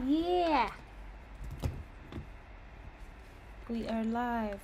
Yeah, we are live.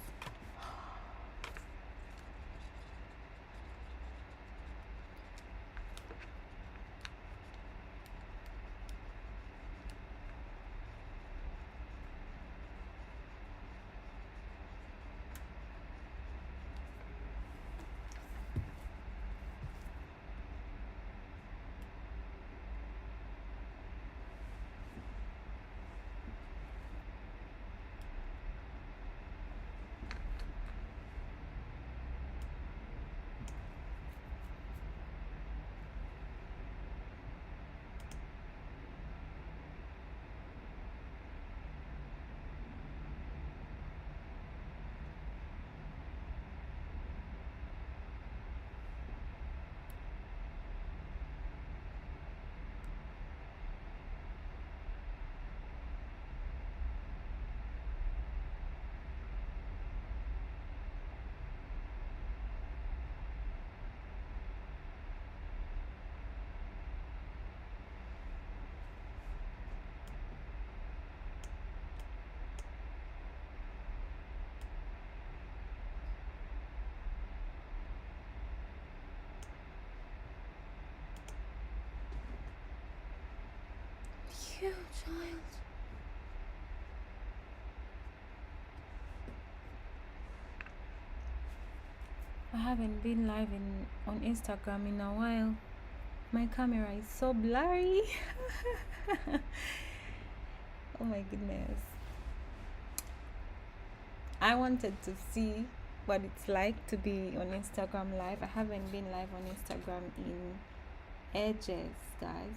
You child. I haven't been live on Instagram in a while. My camera is so blurry. Oh my goodness. I wanted to see what it's like to be on Instagram live. I haven't been live on Instagram in ages, guys.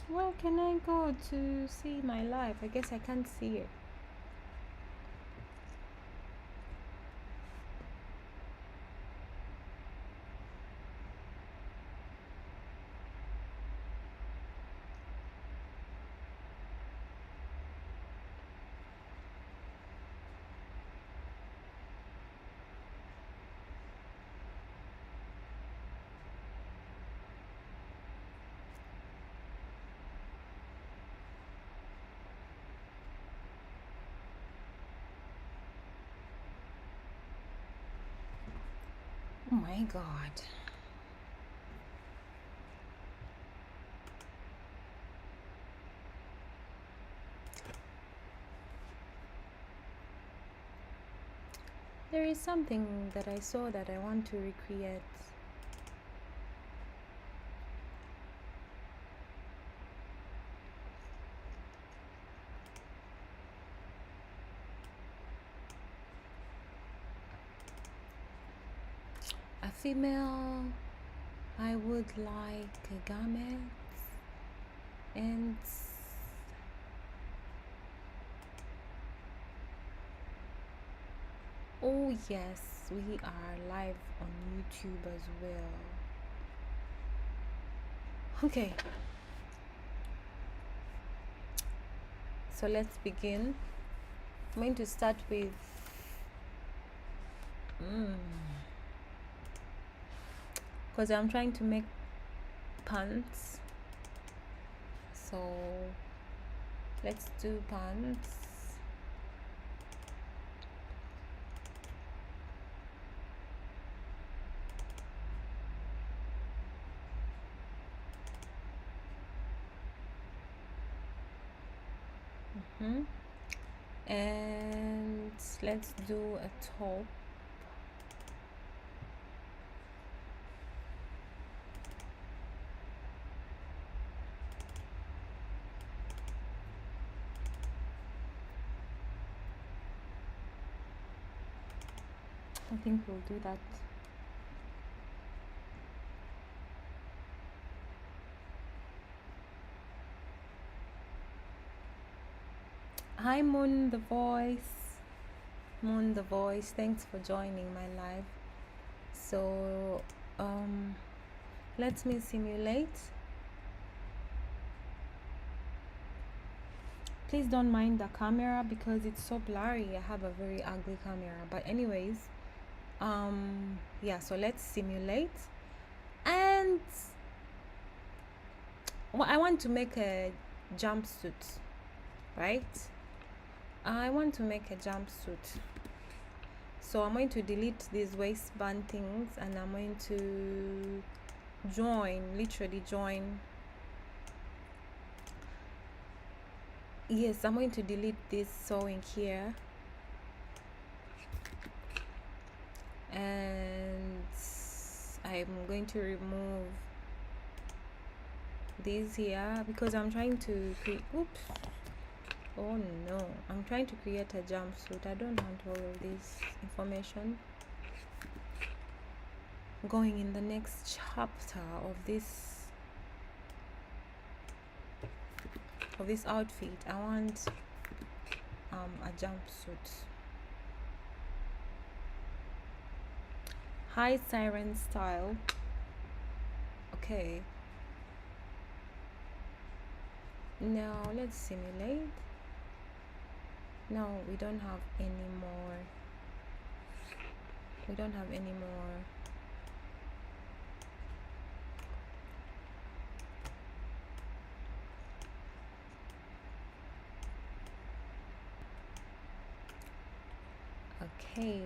Where can I go to see my live? I guess I can't see it. Oh my god. There is something that I saw that I want to recreate. A female, I would like a garment and oh yes, we are live on YouTube as well. Okay, so let's begin. I'm going to start with because I'm trying to make pants, so let's do pants. And let's do a top. I think we'll do that. Hi Moon, the voice. Moon the Voice, thanks for joining my live. So let me simulate. Please don't mind the camera because it's so blurry. I have a very ugly camera, but anyways, yeah, so let's simulate. And I want to make a jumpsuit, right? I want to make a jumpsuit. So I'm going to delete these waistband things and I'm going to literally join. Yes, I'm going to delete this sewing here. And I'm going to remove these here because I'm trying to create, oops, oh no, I'm trying to create a jumpsuit. I don't want all of this information going in the next chapter of this outfit. I want a jumpsuit. Hi Siren Style. Okay, now let's simulate. No, we don't have any more. We don't have any more. Okay.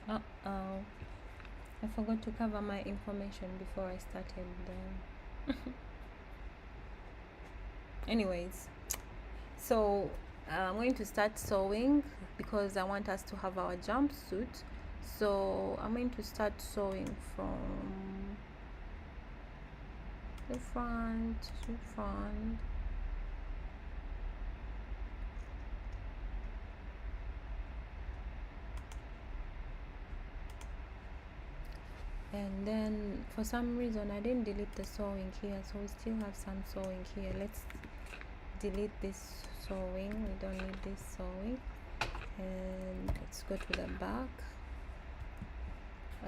Uh-oh. I forgot to cover my information before I started the anyways, so I'm going to start sewing because I want us to have our jumpsuit. So I'm going to start sewing from the front to front. And then for some reason I didn't delete the sewing here, so we still have some sewing here. Let's delete this sewing. We don't need this sewing. And let's go to the back.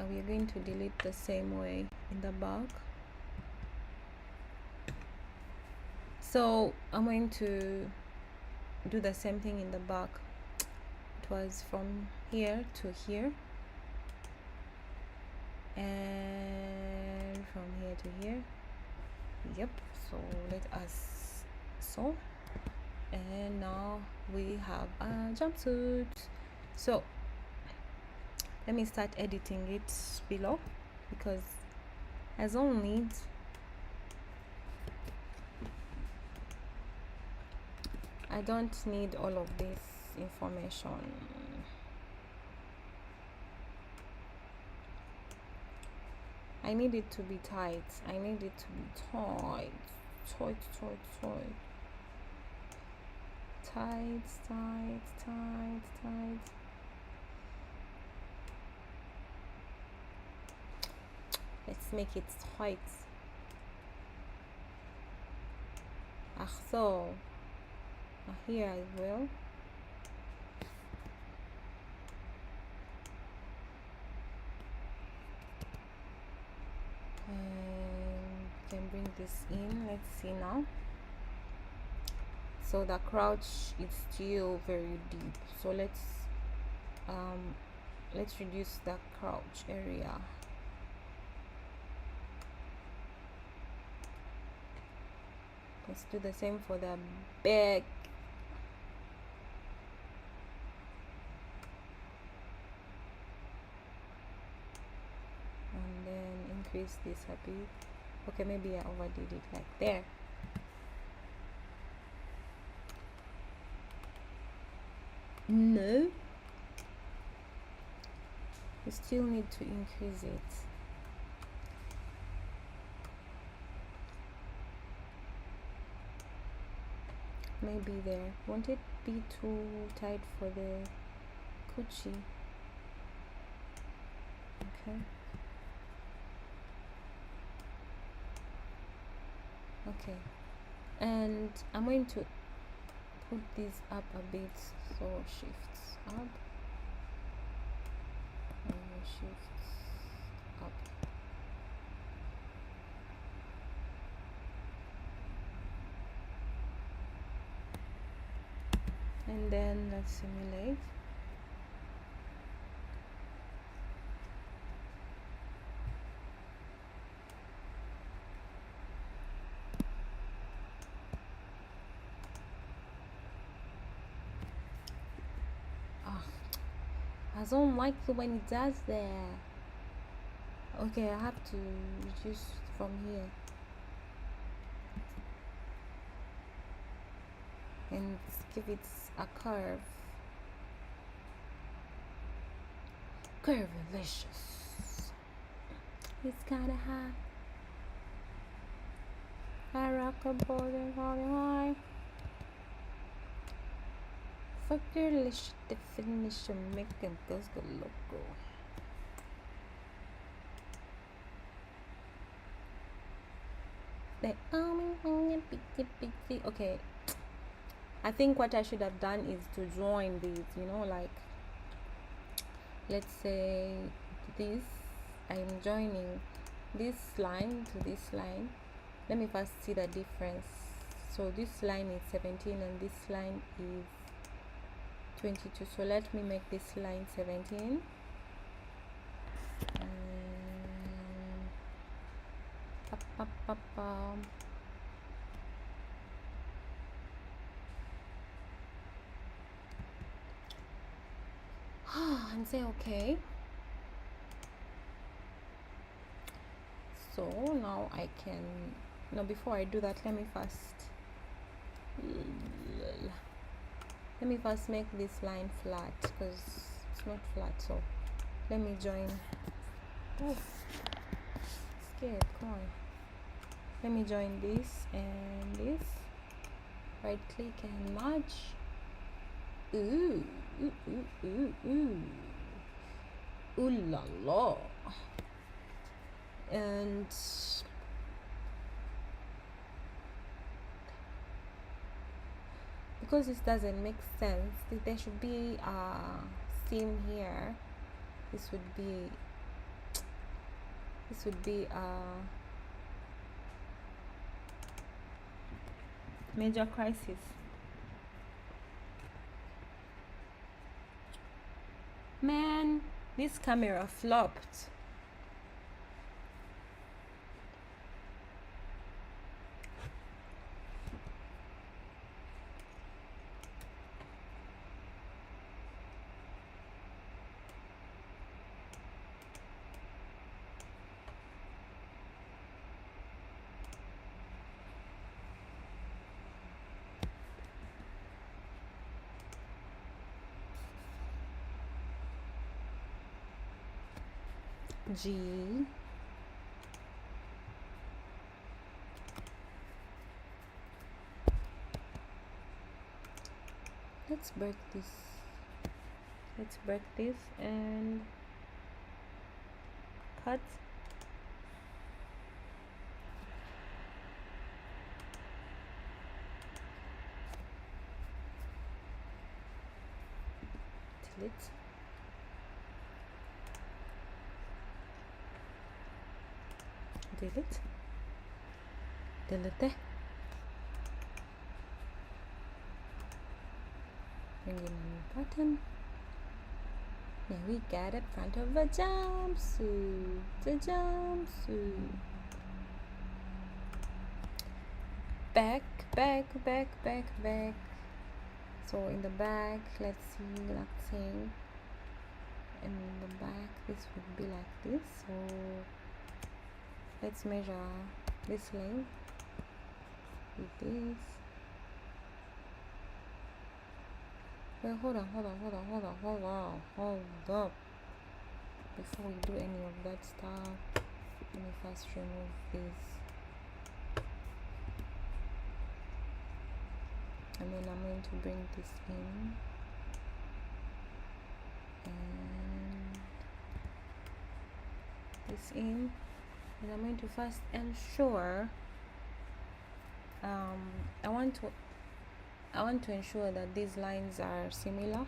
We are going to delete the same way in the back. So I'm going to do the same thing in the back. It was from here to here, and from here to here. Yep, so let us sew, and now we have a jumpsuit. So let me start editing it below because as all needs I don't need all of this information. I need it to be tight. I need it to be tight. Tight, tight, tight. Tight, tight, tight, tight. Let's make it tight. So here as well. And can bring this in. Let's see now. So the crouch is still very deep, so let's reduce the crouch area. Let's do the same for the back. And then increase this a bit. Okay, maybe I overdid it like there. No, you still need to increase it. Maybe there. Won't it be too tight for the coochie? Okay. Okay, and I'm going to put this up a bit, so shifts up and shifts up. And then let's simulate. I don't like it when it does that. Okay, I have to reduce from here and give it a curve. Curvilicious. It's kinda high. I rock a board and calling high. Fuck your lish definition, making girls go loco. Like, okay. I think what I should have done is to join these, you know, like, let's say this, I'm joining this line to this line. Let me first see the difference. So this line is 17 and this line is 22. So let me make this line 17. And say okay. So now I can, no, before I do that, let me first make this line flat, because it's not flat. So let me join. Oh, scared, come on. Let me join this and this, right click and merge. Ooh, ooh, ooh, ooh, ooh, ooh la la. And because this doesn't make sense, there should be a seam here. This would be a major crisis. Man, this camera flopped. G, let's break this and cut. Delete. Delete. Bring in a new button. Now we got it front of a jumpsuit. Back. So in the back, let's see, nothing. In the back, this would be like this. So let's measure this length with this. Well, hold up. Before we do any of that stuff, let me first remove this. And then I'm going to bring this in. And this in. And I'm going to first ensure I want to ensure that these lines are similar.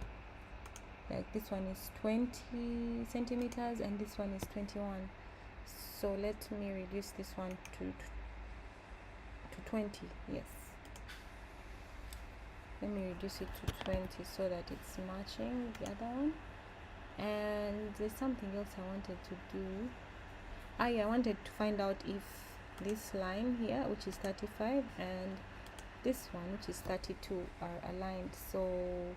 Like this one is 20 centimeters and this one is 21. So let me reduce this one to 20. Yes, let me reduce it to 20 so that it's matching the other one. And there's something else I wanted to do. I wanted to find out if this line here, which is 35, and this one, which is 32, are aligned. So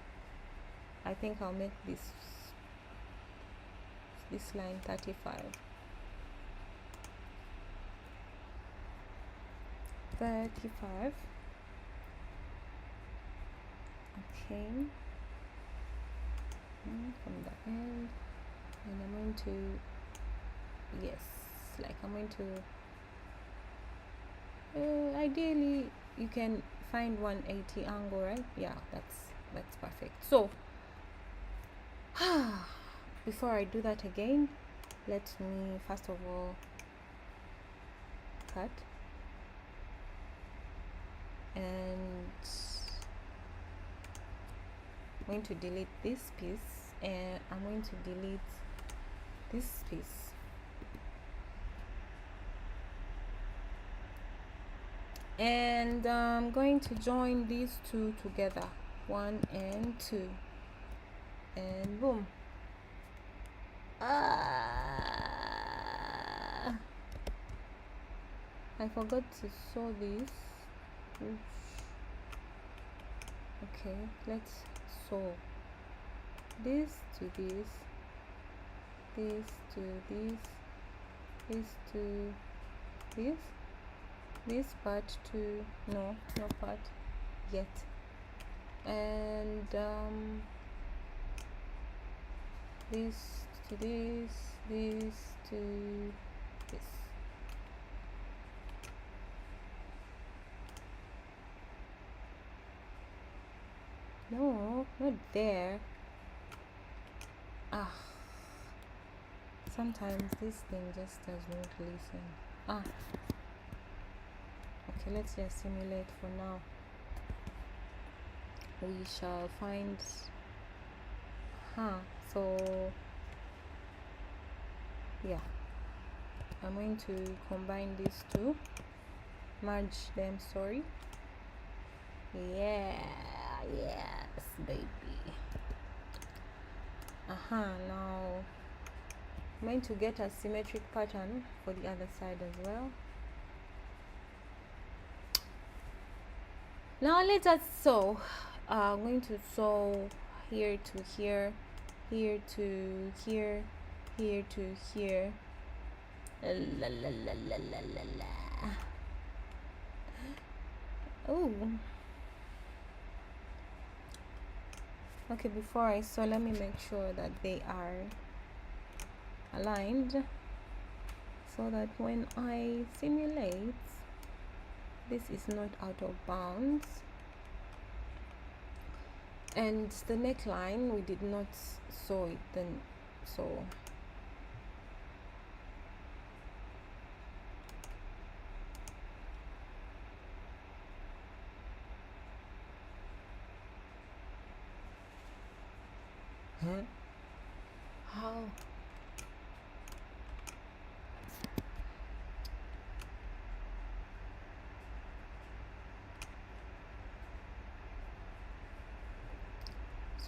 I think I'll make this line 35. 35. Okay. From the end, and I'm going to, yes, like I'm going to, ideally you can find 180 angle, right? Yeah, that's perfect. So before I do that again, let me first of all cut, and I'm going to delete this piece, and I'm going to delete this piece. And I'm going to join these two together, 1 and 2, and boom. I forgot to sew this. Oops. Okay, let's sew this to this, this to this, this to this part to no part yet, and this to this, this to this. No, not there. Sometimes this thing just does not listen. Okay, let's just simulate for now. We shall find so yeah, I'm going to combine these two, merge them, sorry. Yeah, yes baby. Now I'm going to get a symmetric pattern for the other side as well. Now let us sew. I'm going to sew here to here, here to here, here to here. La la la la la la la. Oh. Okay, before I sew, let me make sure that they are aligned so that when I simulate, this is not out of bounds. And the neckline, we did not sew it then, so how?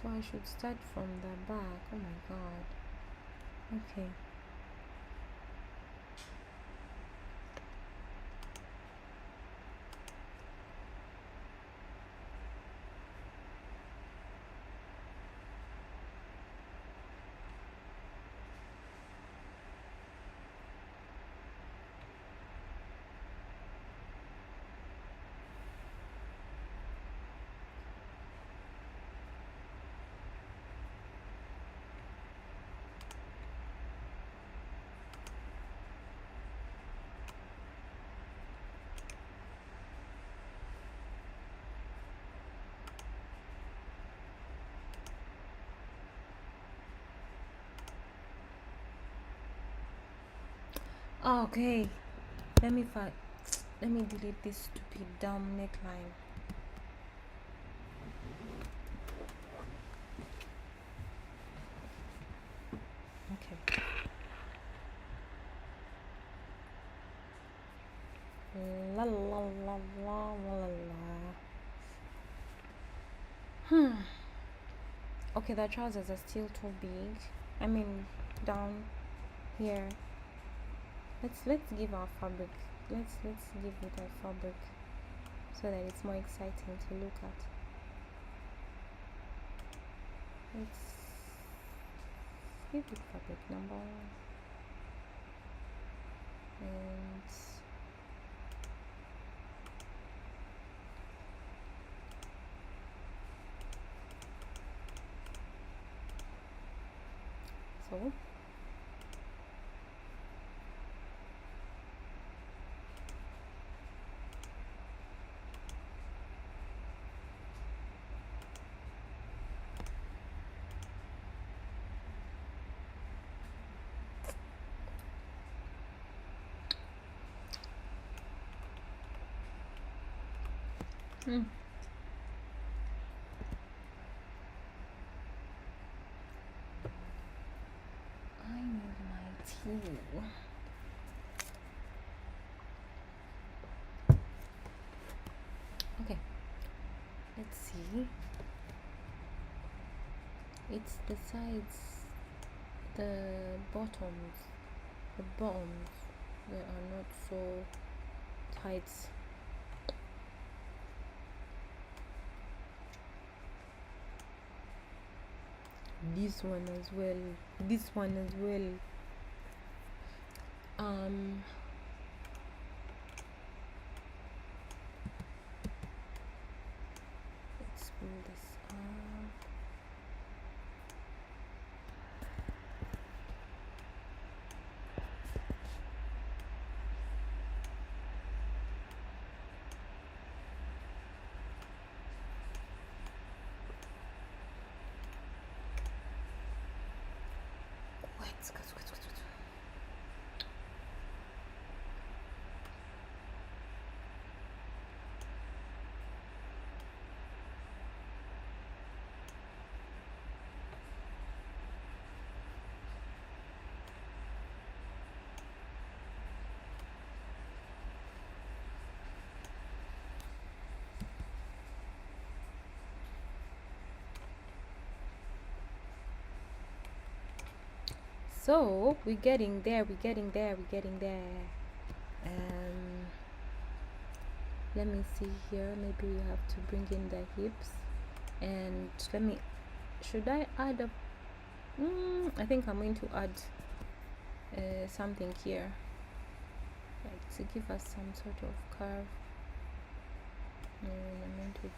So I should start from the back. Oh my god. Okay. Okay, let me find. let me delete this stupid dumb neckline. Okay. La la la la la la la. Okay, the trousers are still too big. I mean, down here. Let's give our fabric. Let's give it a fabric so that it's more exciting to look at. Let's give it fabric number 1 and so. I need my tea. Okay, let's see. It's the sides, the bottoms they are not so tight. This one as well. Let's pull this up. So we're getting there. Let me see here. Maybe we have to bring in the hips. And should I add a I think I'm going to add something here, like to give us some sort of curve. And I'm going to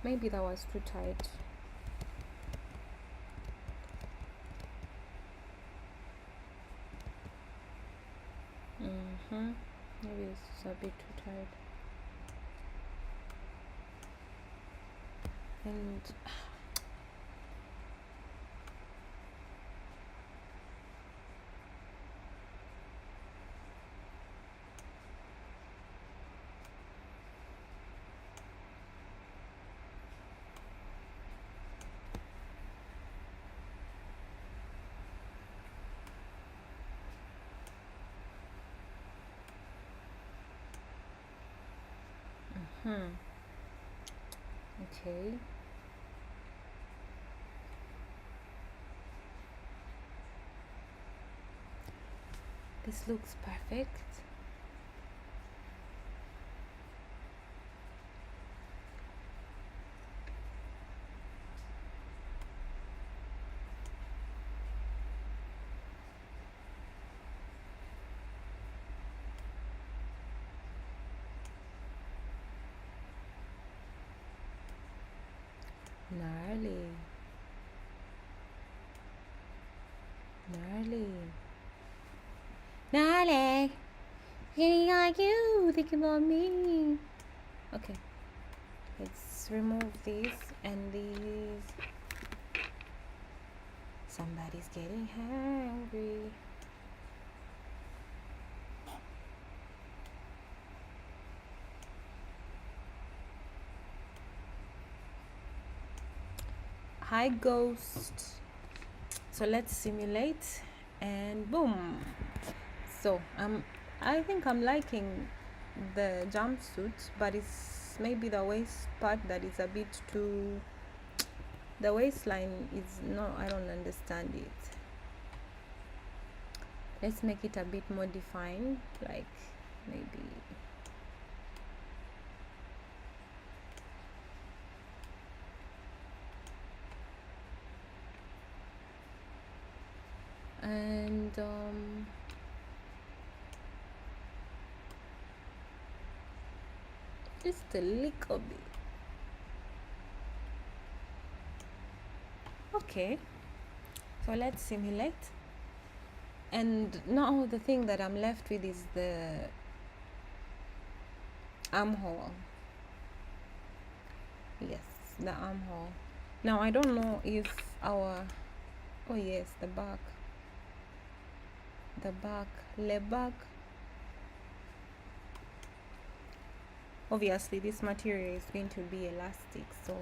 maybe that was too tight. Maybe it's a bit too tight. And okay. This looks perfect. Gnarly. Thinking like you, thinking about me. Okay, let's remove these and these. Somebody's getting hungry. Hi, ghost. So let's simulate and boom. So I think I'm liking the jumpsuit, but it's maybe the waist part that is a bit too, the waistline is no, I don't understand it. Let's make it a bit more defined, like maybe and just a little bit. Okay, so let's simulate. And now the thing that I'm left with is the armhole. Yes, the armhole. Now I don't know if our, oh yes, the back, leg back. Obviously this material is going to be elastic, so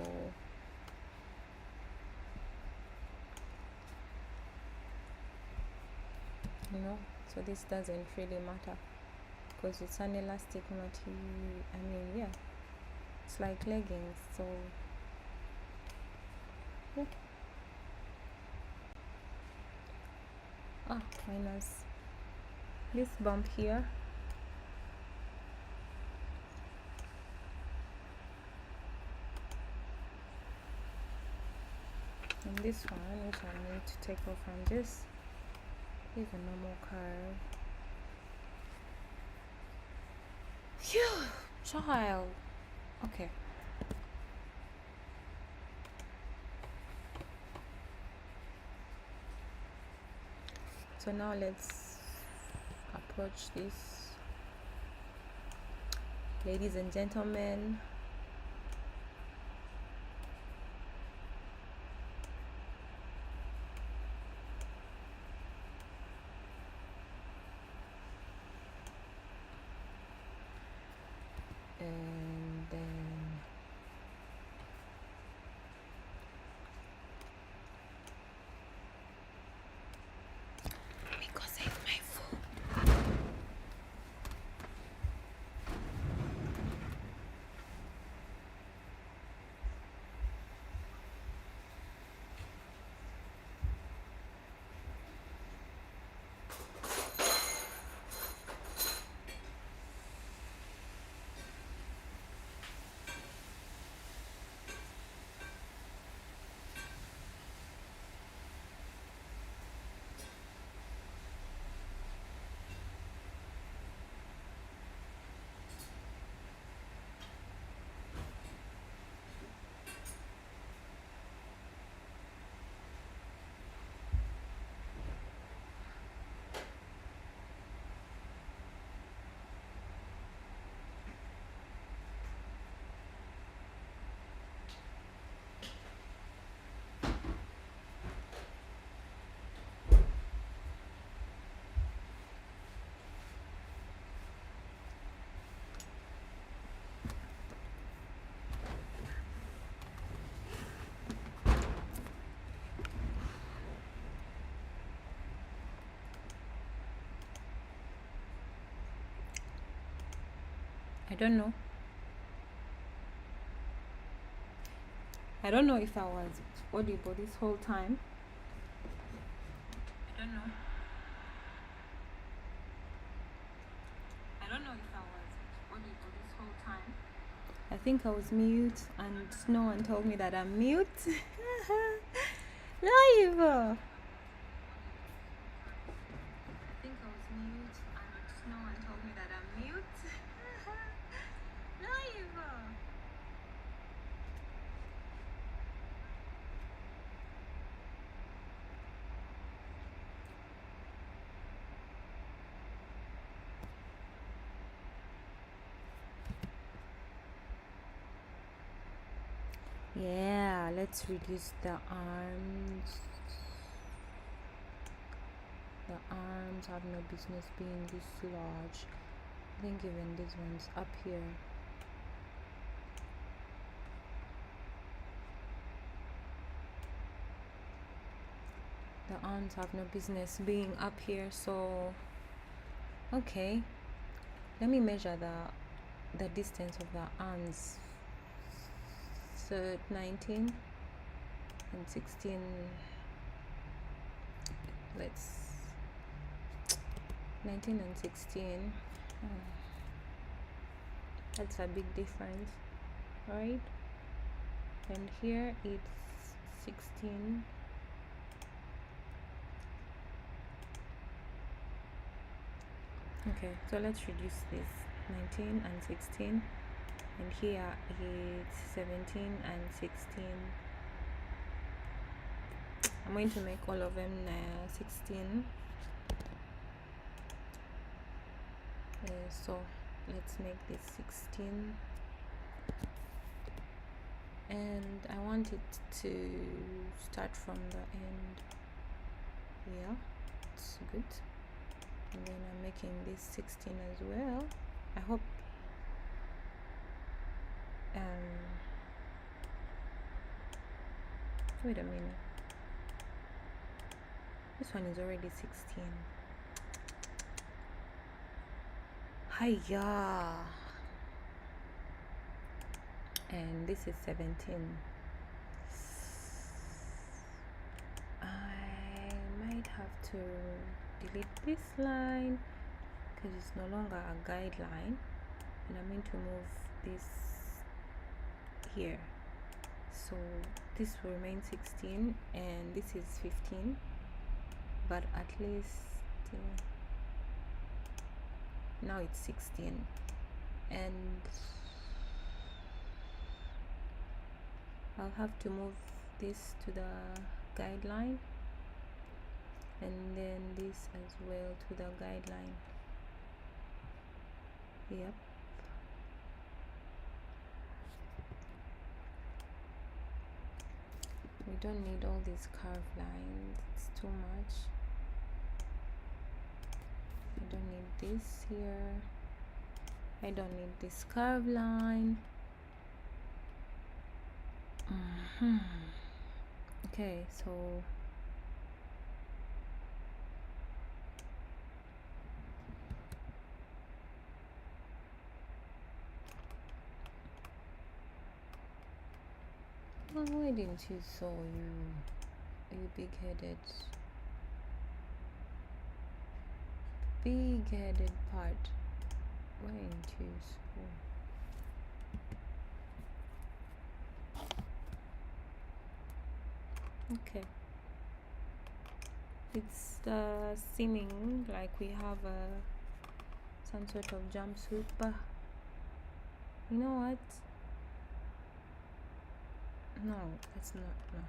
you know, so this doesn't really matter because it's an elastic material. I mean, yeah, it's like leggings, so yeah. Minus this bump here. And this one, which I need to take off and just leave a normal curve. Phew, child. Okay. So now let's approach this, ladies and gentlemen. And then because it's my phone. I don't know. I don't know if I was audible this whole time. I don't know. I don't know if I was audible this whole time. I think I was mute and no one told me that I'm mute. Live! I think I was mute and no one told me that I'm mute. Live! Yeah, let's reduce the arms. The arms have no business being this large. I think even these ones up here. The arms have no business being up here, so okay. Let me measure the distance of the arms. So 19 and 16. Let's 19 and 16. That's a big difference, right? And here it's 16. Okay, so let's reduce this. 19 and 16, and here it's 17 and 16. I'm going to make all of them 16. So let's make this 16, and I want it to start from the end. Yeah, it's good. And then I'm making this 16 as well. I hope wait a minute, this one is already 16. Hiya. And this is 17. I might have to delete this line because it's no longer a guideline, and I'm going to move this here. So this will remain 16 and this is 15, but at least now it's 16, and I'll have to move this to the guideline, and then this as well to the guideline. Yep. We don't need all these curved lines, it's too much. I don't need this here. I don't need this curved line. Okay, so why didn't you sew, you big-headed part? Why didn't you sew? Okay, it's seeming like we have some sort of jumpsuit, but you know what, no, that's not, no.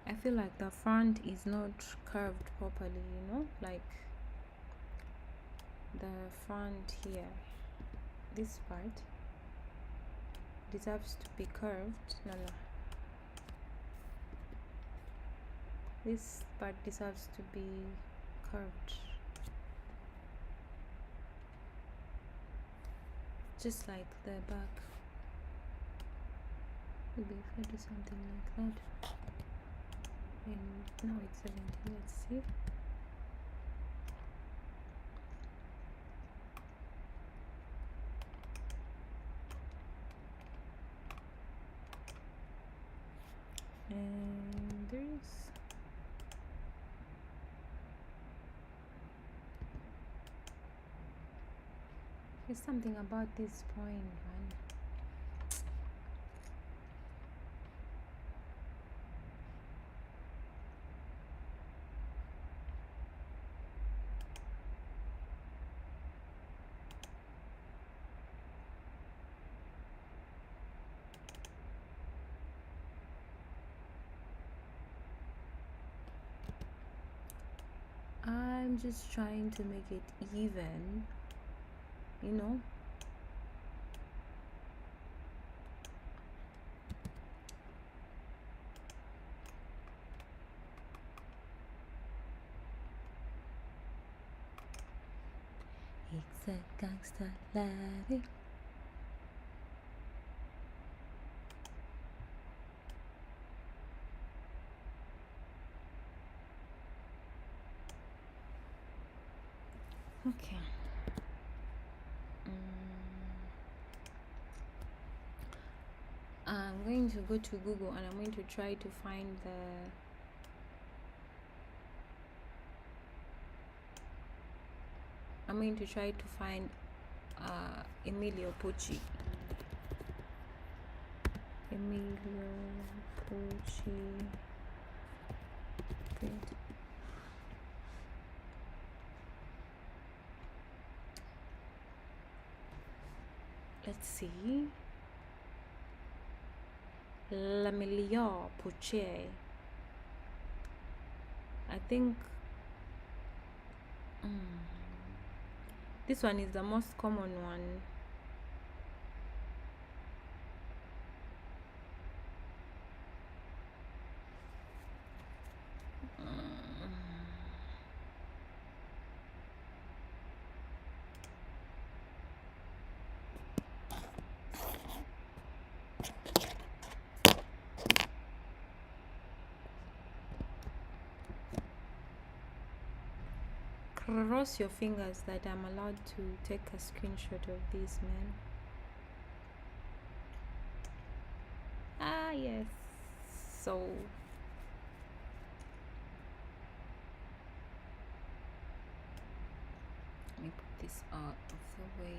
I feel like the front is not curved properly, you know, like the front here, this part deserves to be curved. No, this part deserves to be curved, just like the back. Maybe if I do something like that. And now it's 70. Let's see. And there's something about this point, man. I'm just trying to make it even, you know. It's a gangster life. Okay. I'm going to go to Google and I'm going to try to find Emilio Pucci. Print. Let's see. L'Emilio Pucci. I think this one is the most common one. Cross your fingers that I'm allowed to take a screenshot of this, man. Ah, yes. So let me put this out of the way.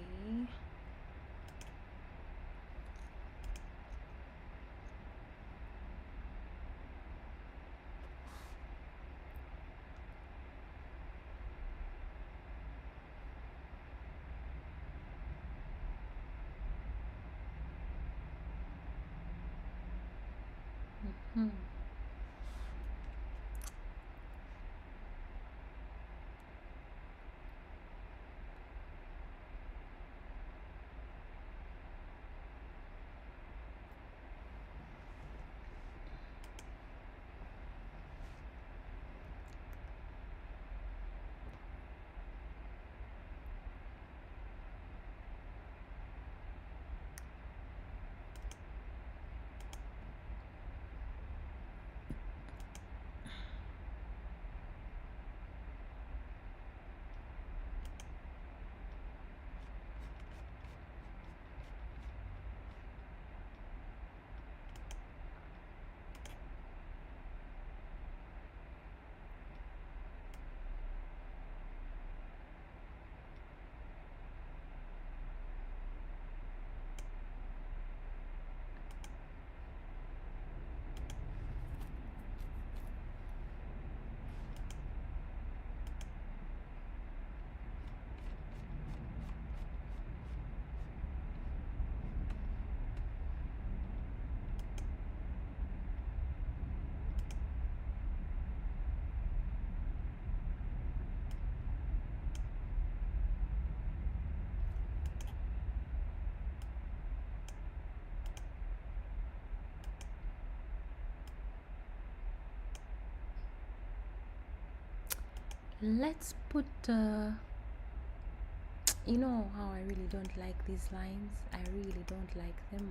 Let's put you know how I really don't like these lines. I really don't like them.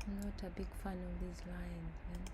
I'm not a big fan of these lines, man.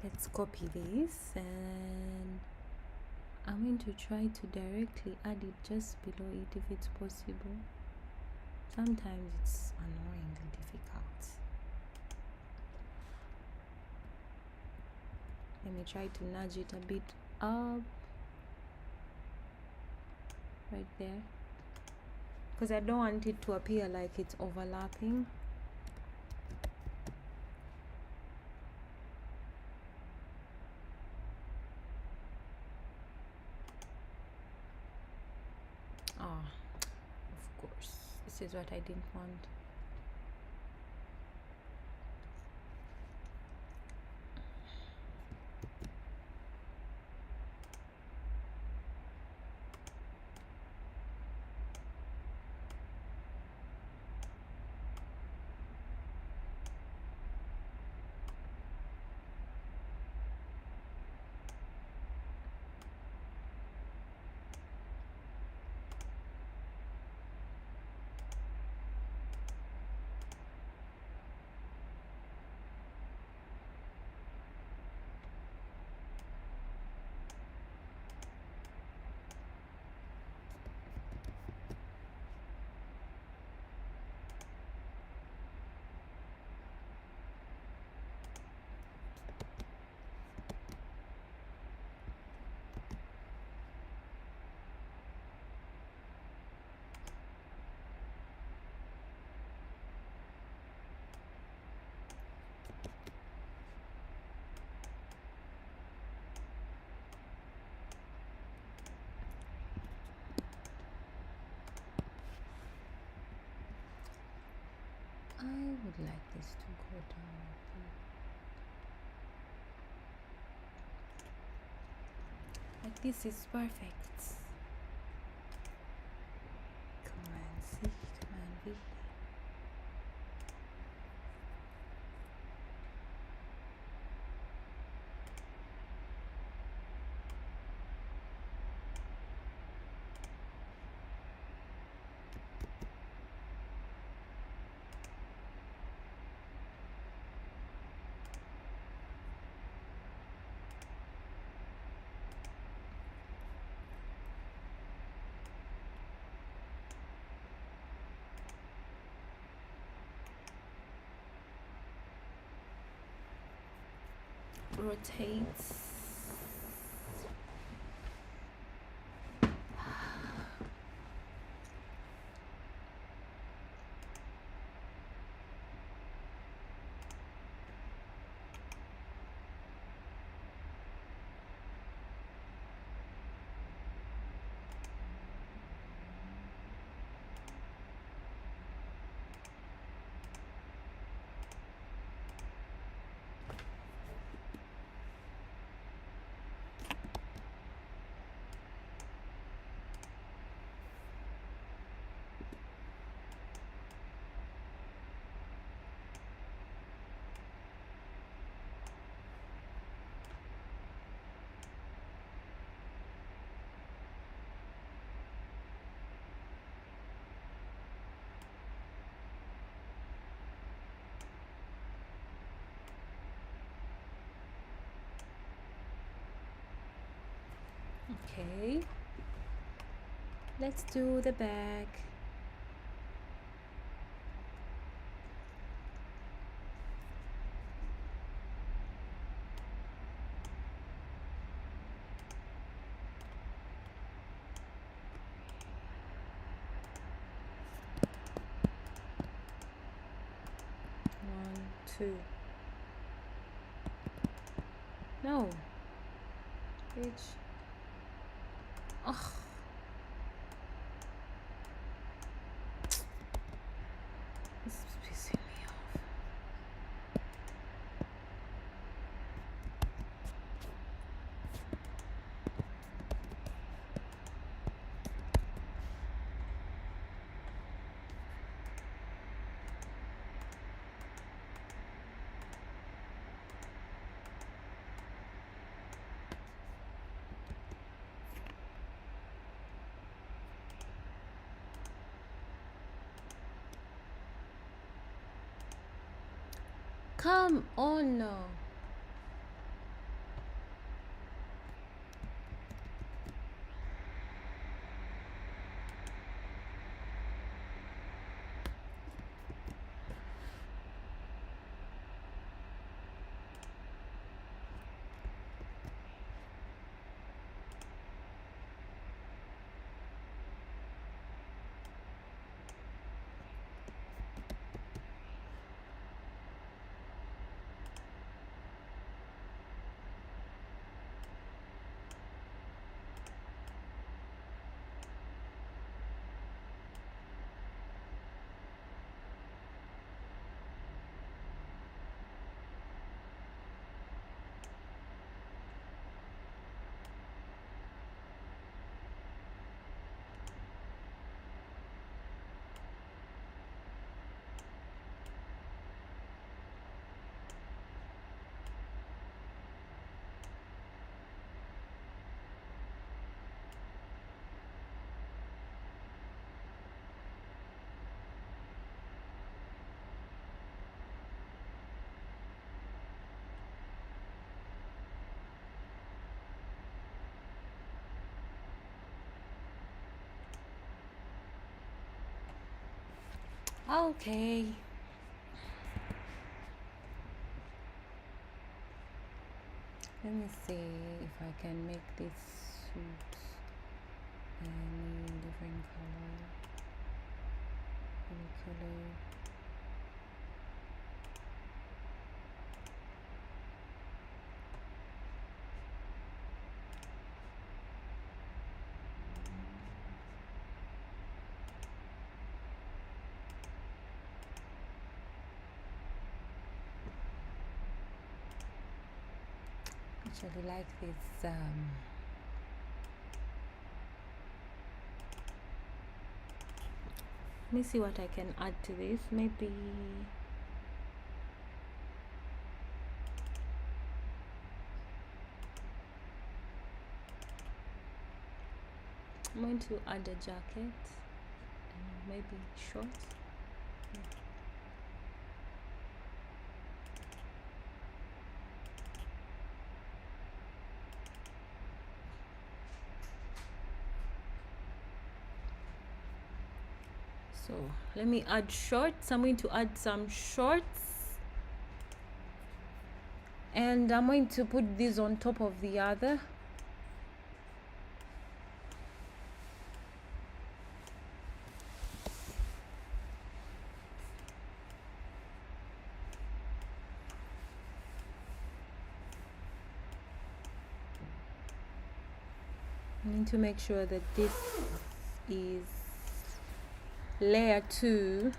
let's copy this, and I'm going to try to directly add it just below it if it's possible. Sometimes it's annoyingly difficult. Let me try to nudge it a bit up right there, because I don't want it to appear like it's overlapping. Ah, of course, this is what I didn't want. I would like this to go down a bit. Like this is perfect. Command C, Command V. Rotates. Okay, let's do the back. One, two. No, bitch. Oh, this is pissing me off. Come on now. Okay. Let me see if I can make this suit any different color. Any color. Actually like this let me see what I can add to this. Maybe I'm going to add a jacket and maybe shorts. So let me add shorts. I'm going to add some shorts and I'm going to put this on top of the other. I need to make sure that this is layer 2.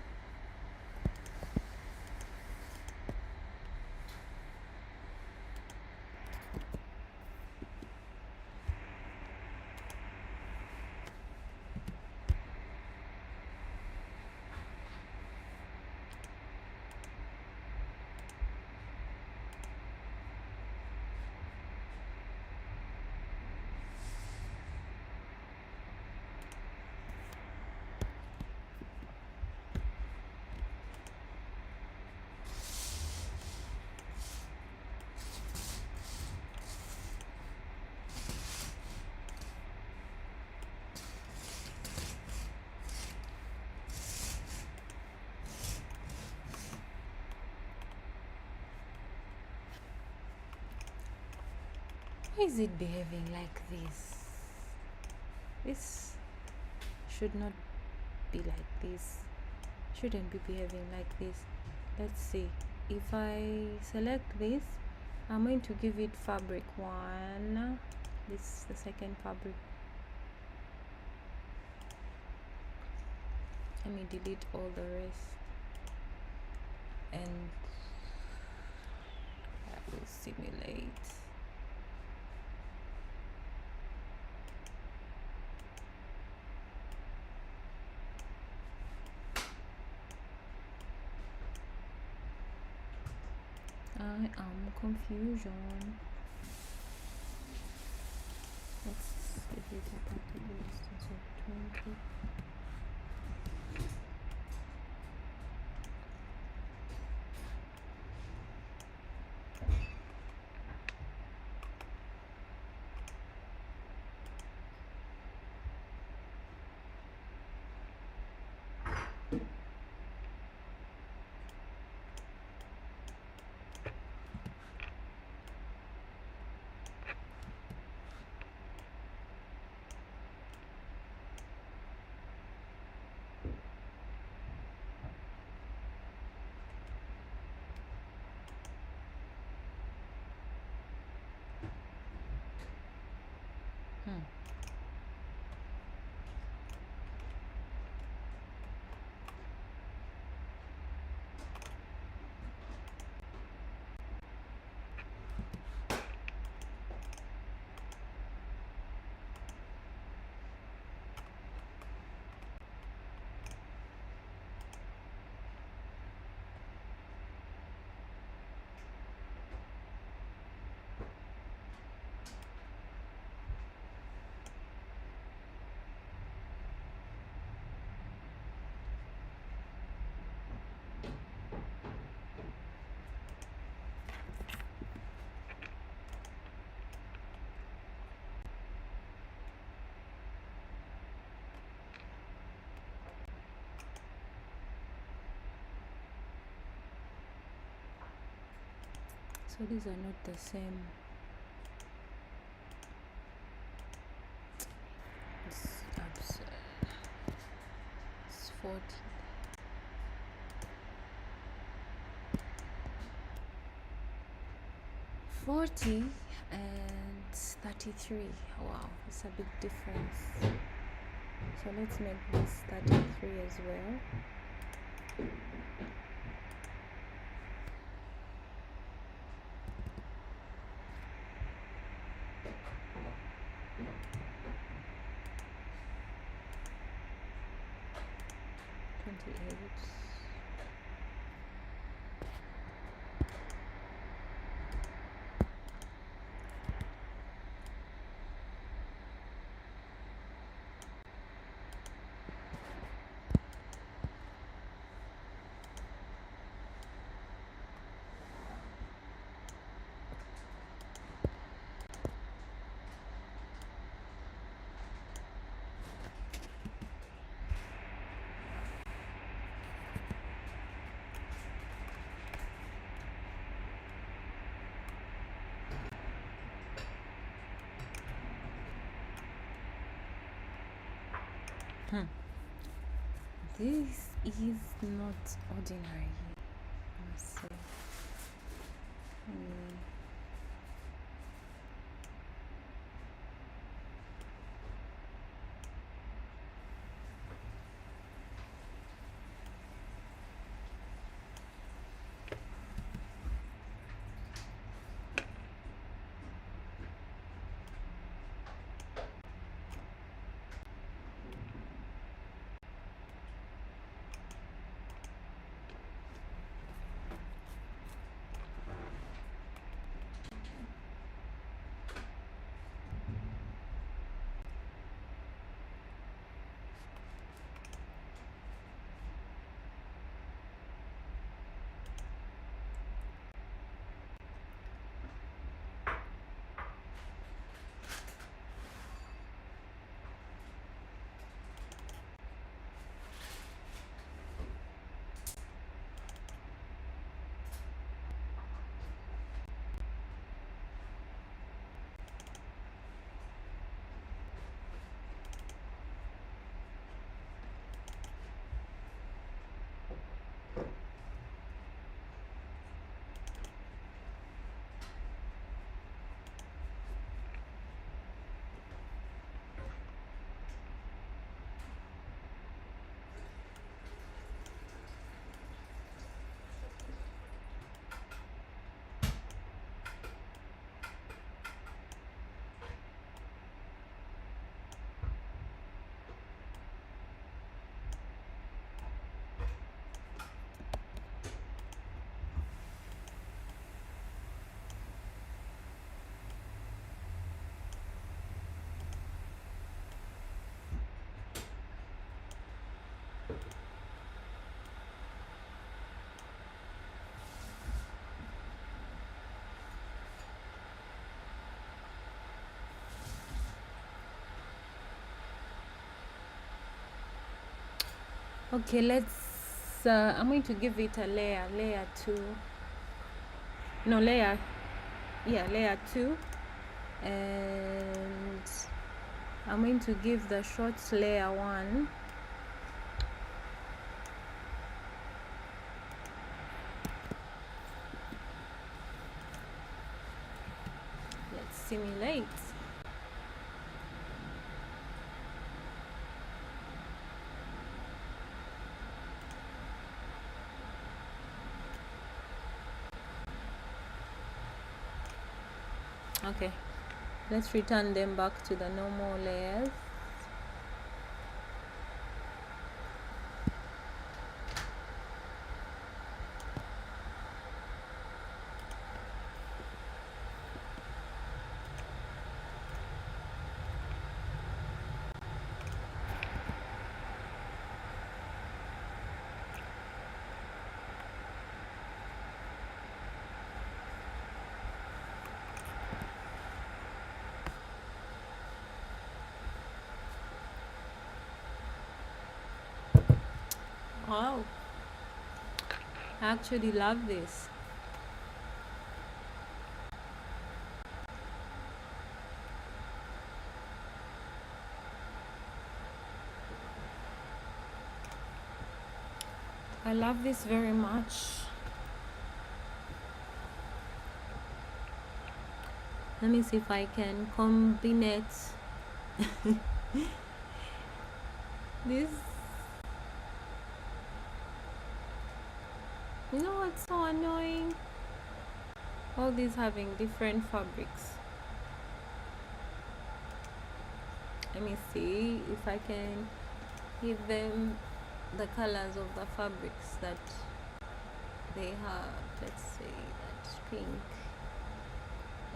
Why is it behaving like this? This should not be like this. Shouldn't be behaving like this. Let's see. If I select this, I'm going to give it fabric 1. This is the second fabric. Let me delete all the rest. And that will simulate. I am confusion. Let's give it a particle distance of 20. So these are not the same. It's absurd. It's 40. 40 and 33. Wow, it's a big difference. So let's make this 33 as well. This is not ordinary, I must say. Okay, let's I'm going to give it a layer 2. No, layer, yeah, layer 2. And I'm going to give the shorts layer 1. Let's simulate. Okay, let's return them back to the normal layers. Wow, I actually love this. I love this very much. Let me see if I can combine it. This, you know what's so annoying? All these having different fabrics. Let me see if I can give them the colors of the fabrics that they have. Let's say that's pink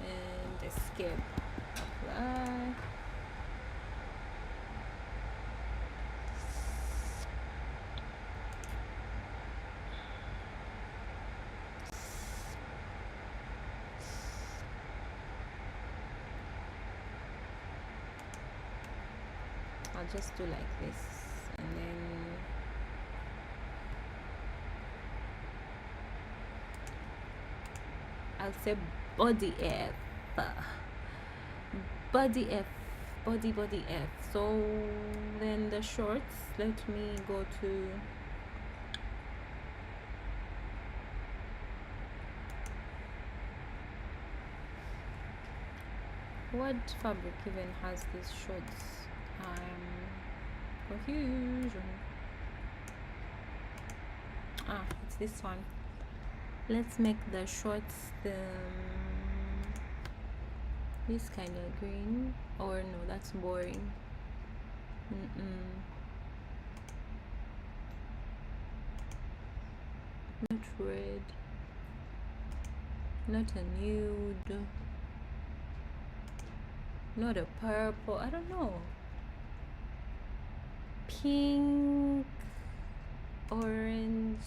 and escape. Apply. I'll just do like this, and then I'll say body F, body F, body F. So then the shorts, let me go to what fabric even has these shorts? Confusion. It's this one. Let's make the shorts this kind of green, or no, that's boring. Not red, not a nude, not a purple, I don't know, pink, orange,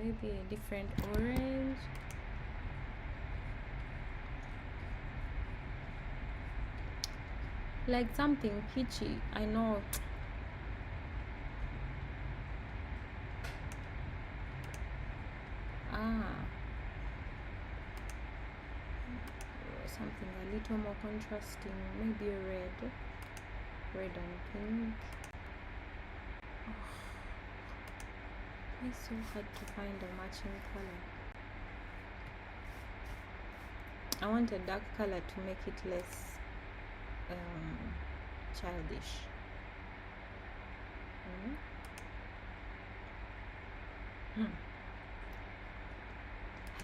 maybe a different orange. Like something peachy, I know. Something a little more contrasting, maybe a red and pink. It's so hard to find a matching color. I want a dark color to make it less childish. I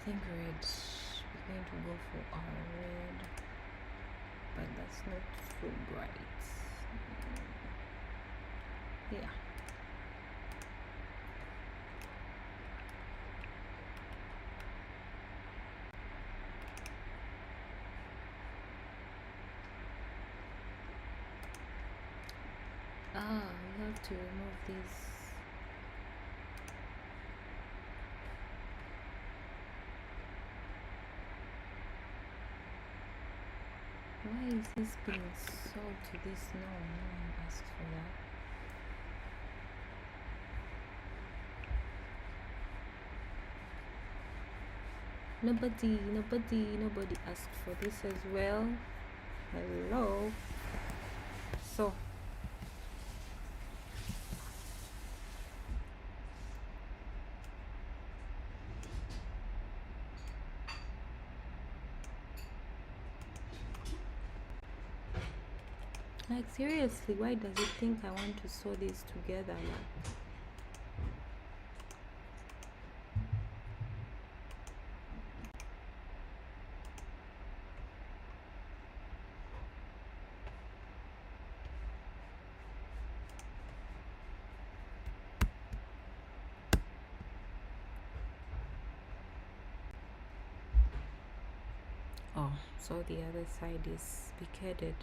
think red. We're going to go for our red, but that's not so bright. Yeah. We have to remove these. Why is this being sold to this? No one asked for that. Nobody asked for this as well. Hello. So like seriously, why does it think I want to sew these together? Like, oh, so the other side is beaded.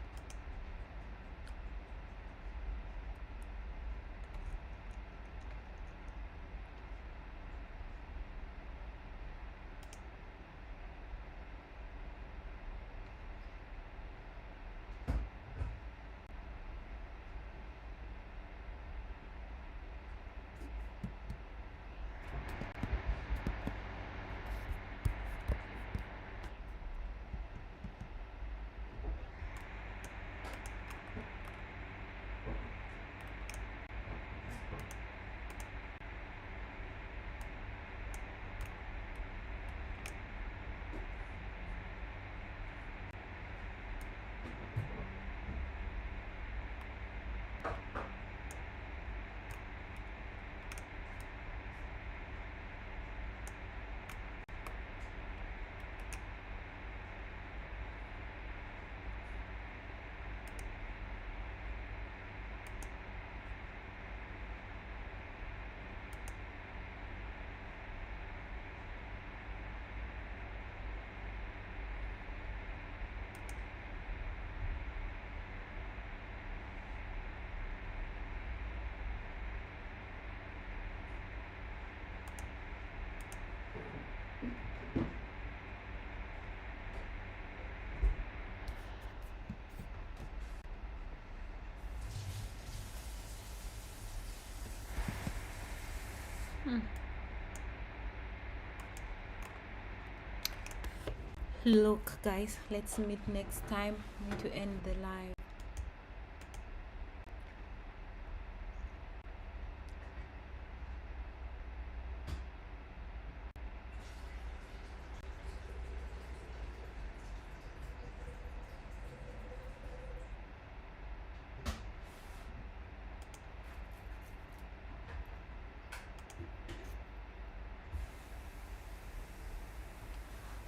Look guys, let's meet next time. I need to end the live.